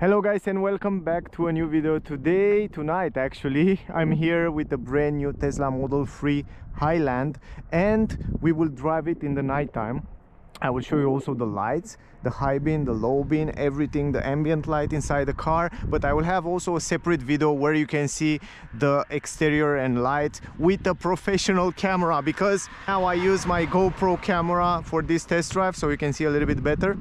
Hello guys and welcome back to a new video. Tonight actually, I'm here with a brand new Tesla Model 3 Highland and we will drive it in the nighttime. I will show you also the lights, the high beam, the low beam, everything, the ambient light inside the car. But I will have also a separate video where you can see the exterior and lights with a professional camera, because now I use my GoPro camera for this test drive so you can see a little bit better.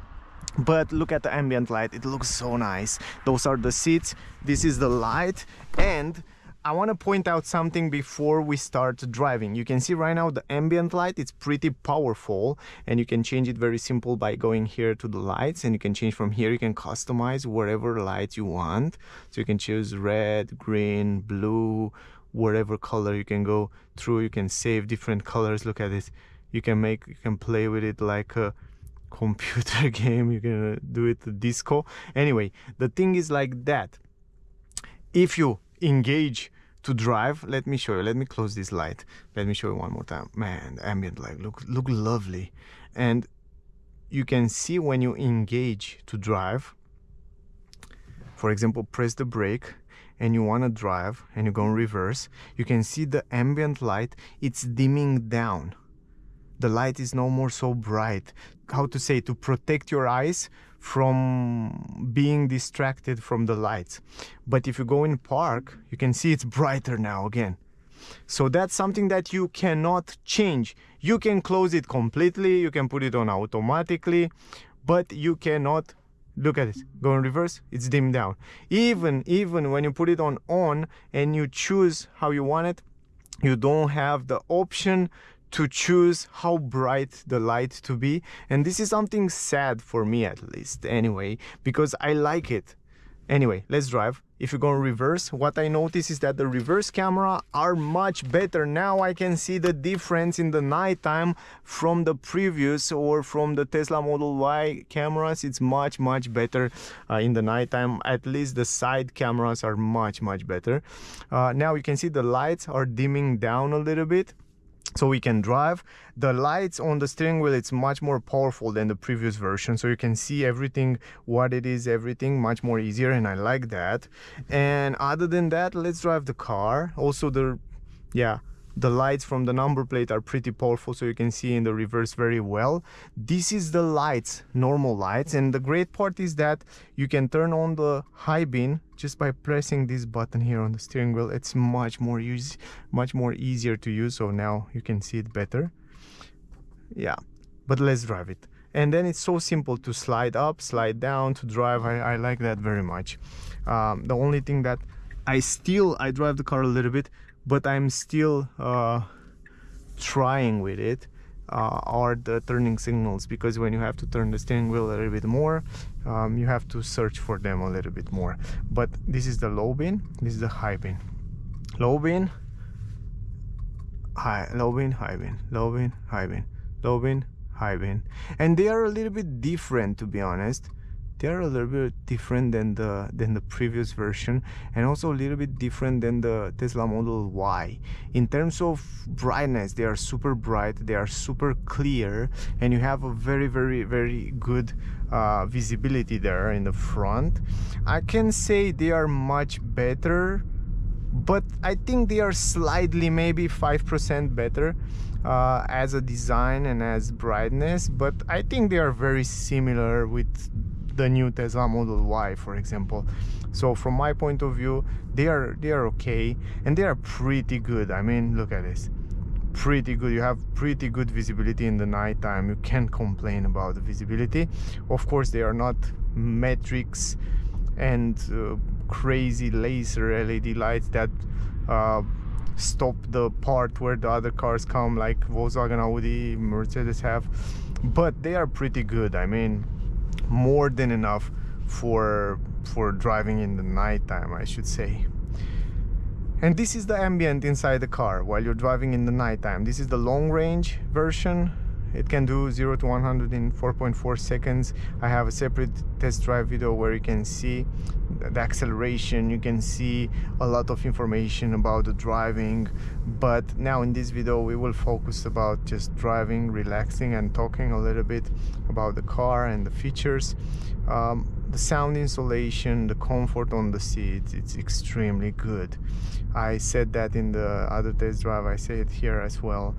But look at the ambient light, it looks so nice. Those are the seats, this is the light. And I want to point out something before we start driving. You can see right now the ambient light, it's pretty powerful, and you can change it very simple by going here to the lights, and you can change from here. You can customize whatever light you want, so you can choose red, green, blue, whatever color you can go through. You can save different colors. Look at this, you can play with it like a computer game. You can do it disco. Anyway, the thing is like that, if you engage to drive, let me show you, let me close this light, let me show you one more time. Man, the ambient light look lovely. And you can see when you engage to drive, for example, press the brake and you want to drive and you go in reverse, you can see the ambient light, it's dimming down. The light is no more so bright. How to say, to protect your eyes from being distracted from the lights. But if you go in park, you can see it's brighter now again. So that's something that you cannot change. You can close it completely, you can put it on automatically, but you cannot, look at it, go in reverse, it's dimmed down. Even when you put it on and you choose how you want it, you don't have the option to choose how bright the light to be. And this is something sad for me, at least, anyway, because I like it. Anyway, let's drive. If you go in reverse, what I notice is that the reverse camera are much better. Now I can see the difference in the nighttime from the previous or from the Tesla Model Y cameras. It's much better in the nighttime. At least the side cameras are much better. Now you can see the lights are dimming down a little bit, so we can drive. The lights on the steering wheel, it's much more powerful than the previous version, so you can see everything, what it is, everything much more easier, and I like that. And other than that, let's drive the car. Also the lights from the number plate are pretty powerful, so you can see in the reverse very well. This is the lights, normal lights, and the great part is that you can turn on the high beam just by pressing this button here on the steering wheel. It's much more easier to use, so now you can see it better. Yeah, but let's drive it. And then it's so simple to slide up, slide down, to drive. I like that very much. The only thing that I drive the car a little bit, but I'm still trying with it, are the turning signals, because when you have to turn the steering wheel a little bit more, you have to search for them a little bit more. But this is the low beam, this is the high beam. Low beam, low beam, high beam, low beam, high beam, low beam, high beam. And they are a little bit different, to be honest. They're a little bit different than the previous version, and also a little bit different than the Tesla Model Y. In terms of brightness, they are super bright, they are super clear, and you have a very good visibility there in the front. I can say they are much better, but I think they are slightly, maybe 5% better as a design and as brightness, but I think they are very similar with the new Tesla Model Y, for example. So from my point of view, they are okay, and they are pretty good. I mean, look at this, pretty good. You have pretty good visibility in the nighttime. You can't complain about the visibility. Of course, they are not matrix and crazy laser LED lights that stop the part where the other cars come, like Volkswagen, Audi, Mercedes have, but they are pretty good. I mean, more than enough for driving in the nighttime, I should say. And this is the ambient inside the car while you're driving in the nighttime. This is the long range version. It can do 0 to 100 in 4.4 seconds. I have a separate test drive video where you can see the acceleration, you can see a lot of information about the driving. But now in this video we will focus about just driving, relaxing, and talking a little bit about the car and the features. the sound insulation, the comfort on the seats, it's extremely good. I said that in the other test drive, I say it here as well.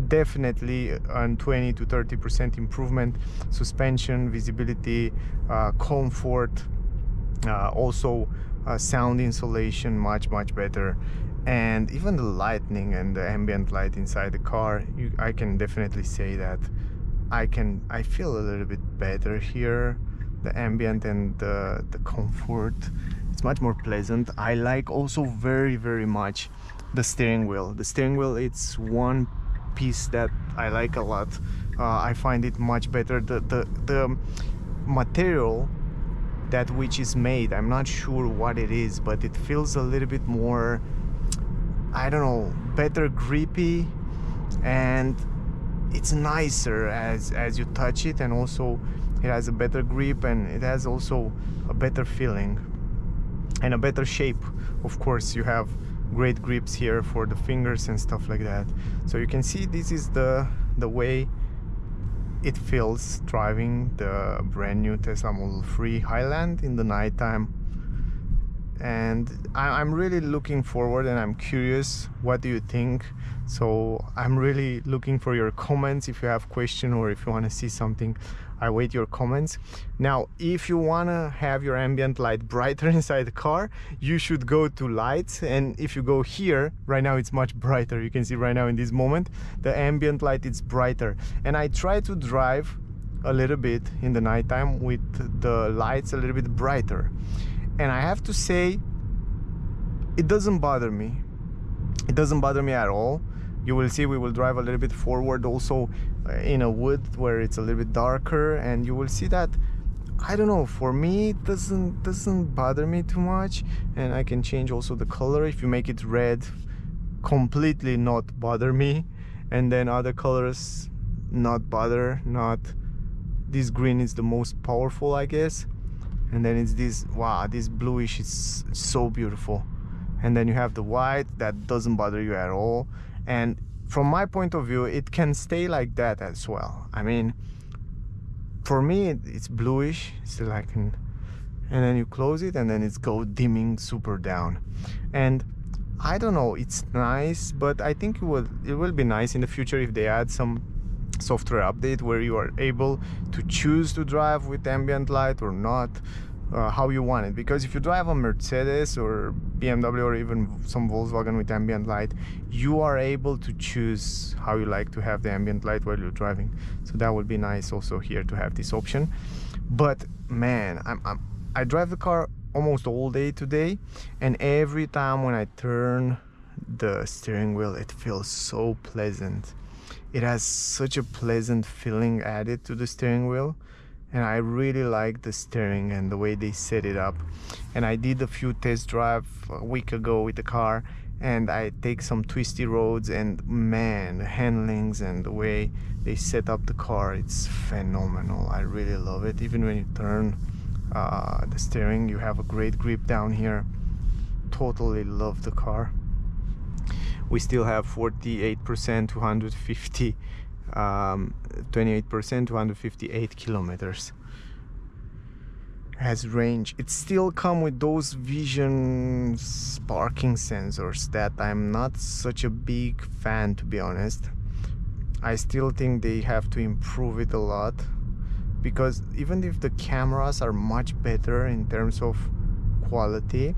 Definitely on 20 to 30% improvement. Suspension, visibility, comfort, also sound insulation much better, and even the lighting and the ambient light inside the car, I can definitely say that I feel a little bit better here. The ambient and the comfort, it's much more pleasant. I like also very much the steering wheel. The steering wheel, it's one piece that I like a lot. I find it much better. The material that which is made, I'm not sure what it is, but it feels a little bit more, I don't know, better grippy, and it's nicer as you touch it, and also it has a better grip, and it has also a better feeling and a better shape. Of course, you have great grips here for the fingers and stuff like that. So you can see this is the way it feels driving the brand new Tesla Model 3 Highland in the nighttime. And I'm really looking forward, and I'm curious, what do you think? So I'm really looking for your comments. If you have question or if you want to see something, I wait your comments. Now, if you want to have your ambient light brighter inside the car, you should go to lights, and if you go here, right now it's much brighter. You can see right now in this moment the ambient light is brighter, and I try to drive a little bit in the nighttime with the lights a little bit brighter, and I have to say it doesn't bother me. It doesn't bother me at all. You will see we will drive a little bit forward also in a wood where it's a little bit darker, and you will see that, I don't know, for me it doesn't bother me too much. And I can change also the color. If you make it red, completely not bother me, and then other colors not bother. Not this green is the most powerful, I guess, and then it's this, wow, this bluish is so beautiful. And then you have the white that doesn't bother you at all. And from my point of view, it can stay like that as well. I mean, for me it's bluish, it's like and then you close it and then it's go dimming super down. And I don't know, it's nice, but I think it will be nice in the future if they add some software update where you are able to choose to drive with ambient light or not, how you want it. Because if you drive a Mercedes or BMW or even some Volkswagen with ambient light, you are able to choose how you like to have the ambient light while you're driving. So that would be nice also here to have this option. But man, I drive the car almost all day today, and every time when I turn the steering wheel, it feels so pleasant. It has such a pleasant feeling added to the steering wheel, and I really like the steering and the way they set it up. And I did a few test drive a week ago with the car, and I take some twisty roads, and man, the handlings and the way they set up the car, it's phenomenal. I really love it. Even when you turn the steering, you have a great grip down here. Totally love the car. We still have 48% 250 28% 258 kilometers as range. It still come with those vision parking sensors that I'm not such a big fan, to be honest. I still think they have to improve it a lot, because even if the cameras are much better in terms of quality,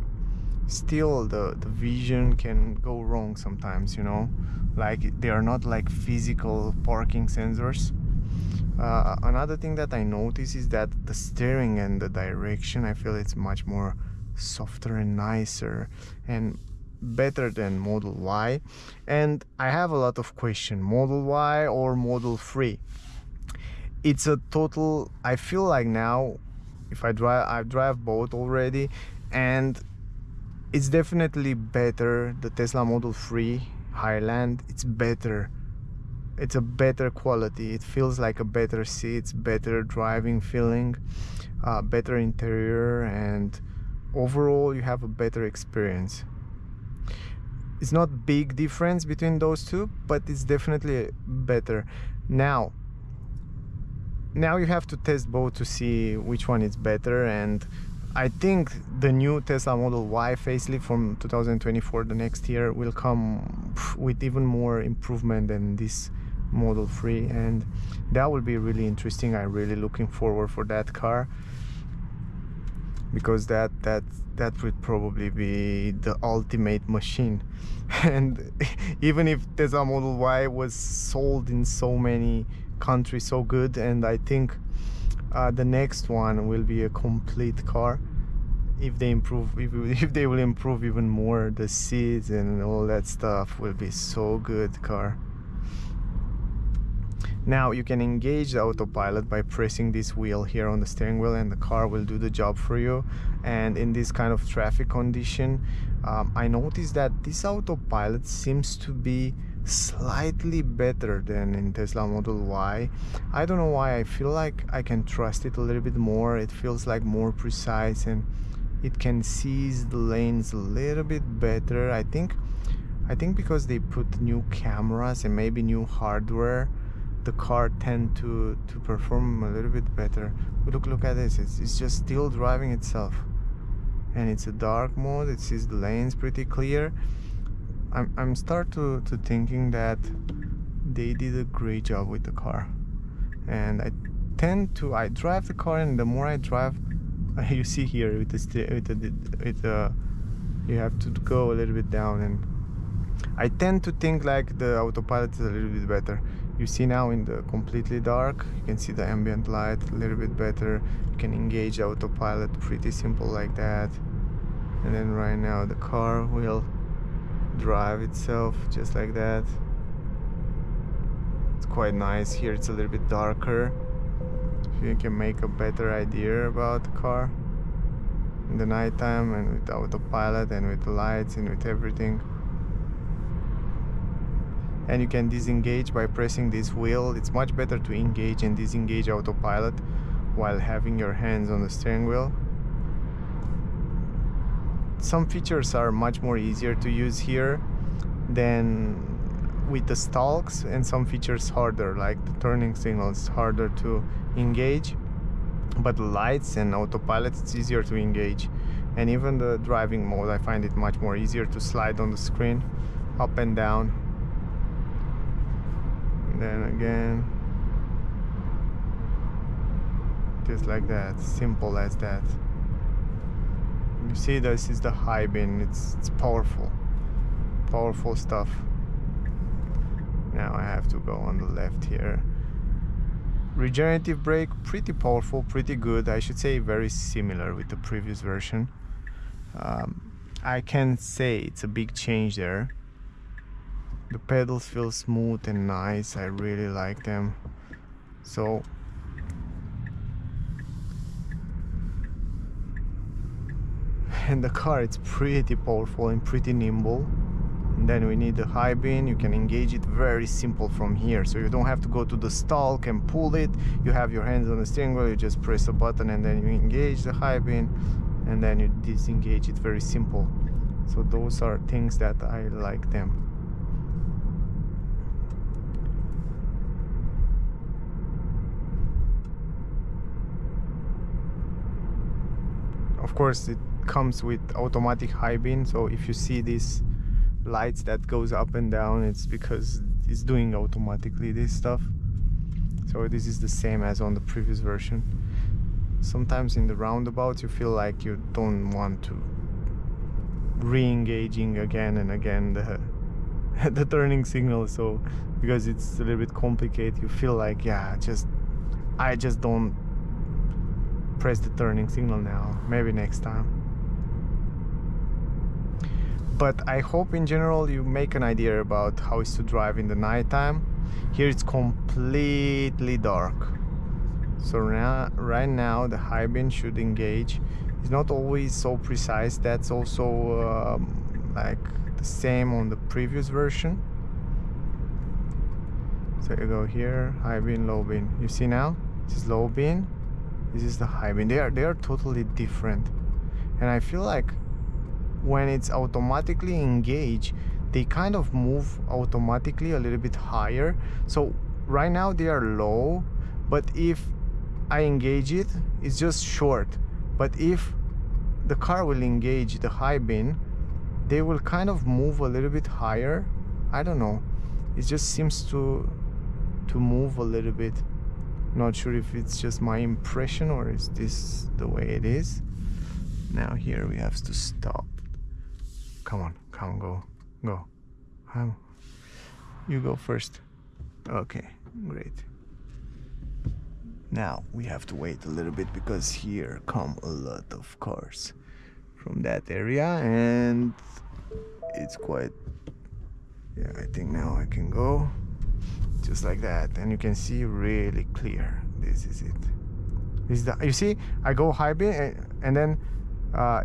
still the vision can go wrong sometimes, you know, like they are not like physical parking sensors. Another thing that I notice is that the steering and the direction, I feel it's much more softer and nicer and better than Model Y. And I have a lot of questions, Model Y or Model 3. It's a total, I feel like now, if I drive both already, and it's definitely better. The Tesla Model 3 Highland, it's better. It's a better quality. It feels like a better seats, better driving feeling, better interior, and overall you have a better experience. It's not big difference between those two, but it's definitely better. Now, now you have to test both to see which one is better, and I think the new Tesla Model Y facelift from 2024, the next year, will come with even more improvement than this Model 3, and that will be really interesting. I'm really looking forward for that car, because that would probably be the ultimate machine. And even if Tesla Model Y was sold in so many countries so good, and I think the next one will be a complete car if they improve, if they will improve even more the seats and all that stuff, will be so good car. Now you can engage the autopilot by pressing this wheel here on the steering wheel, and the car will do the job for you. And in this kind of traffic condition, I noticed that this autopilot seems to be slightly better than in Tesla Model Y. I don't know why. I feel like I can trust it a little bit more. It feels like more precise, and it can seize the lanes a little bit better. I think because they put new cameras and maybe new hardware, the car tend to perform a little bit better. Look at this. It's just still driving itself, and it's a dark mode. It sees the lanes pretty clear. I'm start to thinking that they did a great job with the car. And I drive the car, and the more I drive, you see here you have to go a little bit down, and I tend to think like the autopilot is a little bit better. You see now in the completely dark, you can see the ambient light a little bit better. You can engage the autopilot pretty simple like that. And then right now the car will drive itself just like that. It's quite nice. Here it's a little bit darker, so you can make a better idea about the car in the nighttime, and with the autopilot and with the lights and with everything. And you can disengage by pressing this wheel. It's much better to engage and disengage autopilot while having your hands on the steering wheel. Some features are much more easier to use here than with the stalks, and some features harder, like the turning signals harder to engage, but the lights and autopilot, it's easier to engage. And even the driving mode, I find it much more easier to slide on the screen up and down. Then again, just like that, simple as that. You see, this is the high beam. It's powerful stuff. Now I have to go on the left here. Regenerative brake, pretty powerful, pretty good. I should say very similar with the previous version. I can say it's a big change there. The pedals feel smooth and nice. I really like them. So and the car, it's pretty powerful and pretty nimble. And then we need the high beam. You can engage it very simple from here, so you don't have to go to the stalk and pull it. You have your hands on the steering wheel, you just press a button and then you engage the high beam, and then you disengage it. Very simple. So those are things that I like them. Of course, it comes with automatic high beam, so if you see these lights that goes up and down, it's because it's doing automatically this stuff. So this is the same as on the previous version. Sometimes in the roundabouts you feel like you don't want to re-engaging again and again the turning signal, so because it's a little bit complicated, you feel like, yeah, I just don't press the turning signal now, maybe next time. But I hope in general you make an idea about how it's to drive in the nighttime. Here it's completely dark, so right now the high beam should engage. It's not always so precise. That's also like the same on the previous version. So you go here, high beam, low beam. You see now, this is low beam, this is the high beam. They are totally different. And I feel like when it's automatically engaged, they kind of move automatically a little bit higher. So right now they are low, but if I engage it, it's just short. But if the car will engage the high beam, they will kind of move a little bit higher. I don't know, it just seems to move a little bit. Not sure if it's just my impression or is this the way it is. Now here we have to stop. Come on, go. You go first. Okay, great. Now we have to wait a little bit because here come a lot of cars from that area, and it's quite, yeah, I think now I can go just like that, and you can see really clear. This is it. This is the, you see, I go high beam and then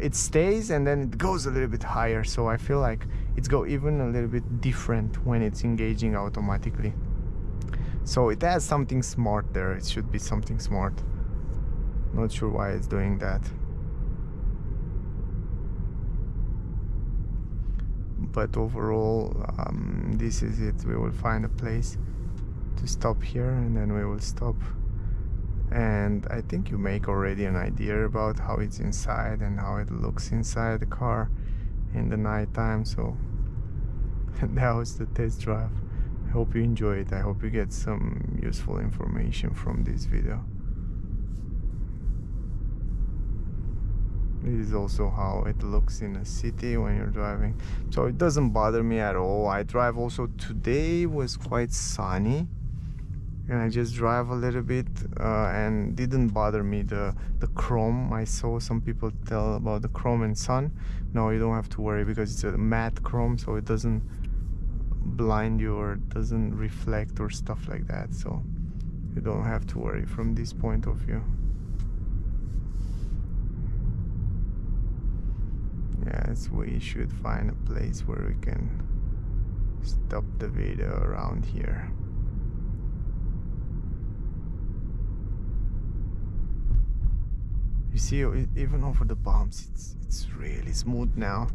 it stays and then it goes a little bit higher, so I feel like it's go even a little bit different when it's engaging automatically. So it has something smart there. It should be something smart. Not sure why it's doing that. But overall, this is it. We will find a place to stop here and then we will stop. And I think you make already an idea about how it's inside and how it looks inside the car in the night time. So that was the test drive. I hope you enjoy it. I hope you get some useful information from this video. This is also how it looks in a city when you're driving. So it doesn't bother me at all. I drive also today, was quite sunny. And I just drive a little bit and didn't bother me the chrome. I saw some people tell about the chrome and sun. No, you don't have to worry because it's a matte chrome, so it doesn't blind you or doesn't reflect or stuff like that. So you don't have to worry from this point of view. Yes, we should find a place where we can stop the video around here. You see, even over the bumps, it's really smooth now.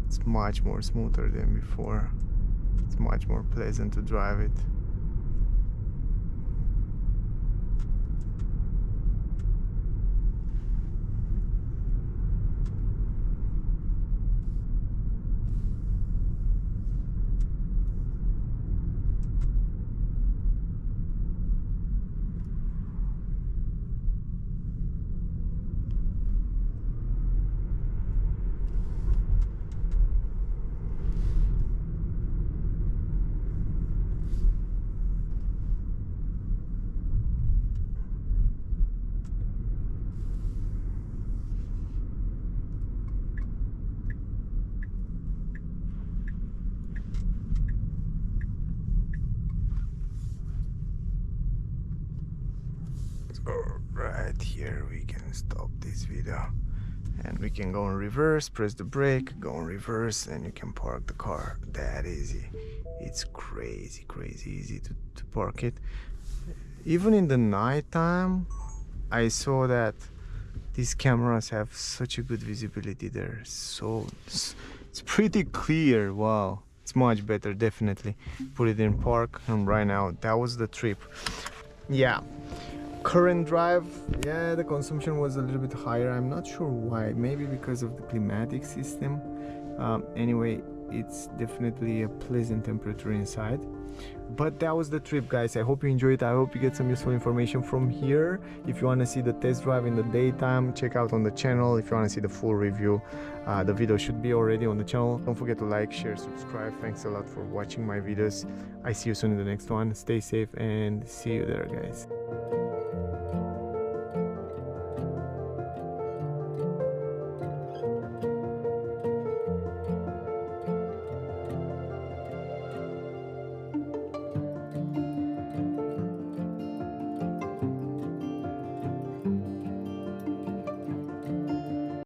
It's much more smoother than before. It's much more pleasant to drive it. Right here we can stop this video and we can go in reverse, press the brake, go in reverse, and you can park the car that easy. It's crazy easy to park it. Even in the night time I saw that these cameras have such a good visibility there, so it's pretty clear. Wow, it's much better. Definitely put it in park. And right now that was the trip. Yeah, current drive, yeah, the consumption was a little bit higher. I'm not sure why, maybe because of the climatic system. Anyway, it's definitely a pleasant temperature inside. But that was the trip, guys. I hope you enjoyed it. I hope you get some useful information from here. If you want to see the test drive in the daytime, check out on the channel. If you want to see the full review, the video should be already on the channel. Don't forget to like, share, subscribe. Thanks a lot for watching my videos. I see you soon in the next one. Stay safe and see you there, guys.